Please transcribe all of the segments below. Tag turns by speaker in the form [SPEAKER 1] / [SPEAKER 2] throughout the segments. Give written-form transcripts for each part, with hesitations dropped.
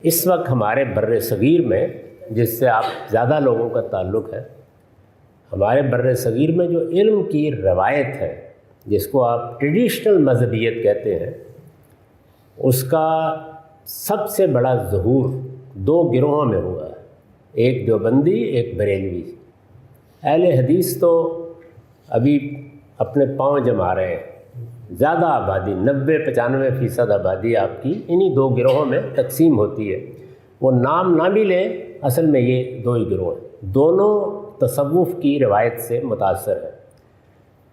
[SPEAKER 1] اس وقت ہمارے بر صغیر میں، جس سے آپ زیادہ لوگوں کا تعلق ہے، ہمارے بر صغیر میں جو علم کی روایت ہے، جس کو آپ ٹریڈیشنل مذہبیت کہتے ہیں، اس کا سب سے بڑا ظہور دو گروہوں میں ہوا ہے، ایک دیوبندی، ایک بریلوی۔ اہل حدیث تو ابھی اپنے پاؤں جما رہے ہیں، زیادہ آبادی 90-95% آبادی آپ کی انہی دو گروہوں میں تقسیم ہوتی ہے۔ وہ نام نہ بھی لیں، اصل میں یہ دو ہی گروہ ہیں، دونوں تصوف کی روایت سے متاثر ہیں۔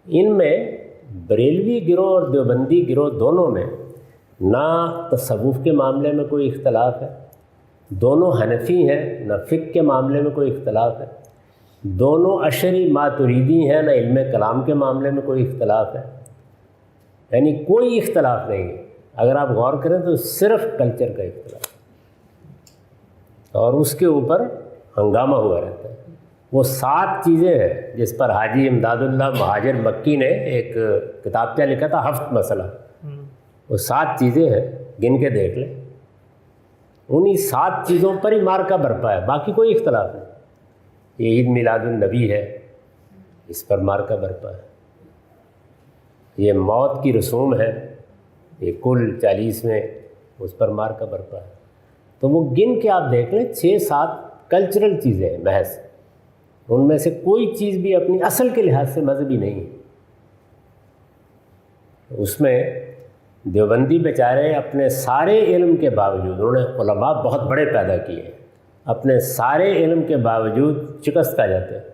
[SPEAKER 1] ان میں بریلوی گروہ اور دیوبندی گروہ دونوں میں نہ تصوف کے معاملے میں کوئی اختلاف ہے، دونوں حنفی ہیں، نہ فقہ کے معاملے میں کوئی اختلاف ہے، دونوں اشعری ماتریدی ہیں، نہ علم کلام کے معاملے میں کوئی اختلاف ہے، یعنی کوئی اختلاف نہیں ہے۔ اگر آپ غور کریں تو صرف کلچر کا اختلاف ہے، اور اس کے اوپر ہنگامہ ہوا رہتا ہے۔ وہ 7 چیزیں ہیں جس پر حاجی امداد اللہ مہاجر مکی نے ایک کتابچہ لکھا تھا، 7 مسئلہ۔ وہ 7 چیزیں ہیں، گن کے دیکھ لیں، انہی 7 چیزوں پر ہی مارکا برپا ہے، باقی کوئی اختلاف نہیں۔ یہ عید میلاد النبی ہے، اس پر مارکا برپا ہے۔ یہ موت کی رسوم ہے، یہ کل 40 میں اس پر مارکا برپا ہے۔ تو وہ گن کے آپ دیکھ لیں، 6-7 کلچرل چیزیں ہیں محض، ان میں سے کوئی چیز بھی اپنی اصل کے لحاظ سے مذہبی نہیں ہے۔ اس میں دیوبندی بیچارے اپنے سارے علم کے باوجود، انہوں نے علماء بہت بڑے پیدا کیے ہیں، اپنے سارے علم کے باوجود شکست کھا جاتے ہیں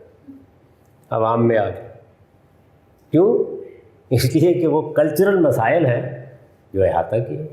[SPEAKER 1] عوام میں آ کے۔ کیوں؟ اس لیے کہ وہ کلچرل مسائل ہیں جو احاطہ کیے۔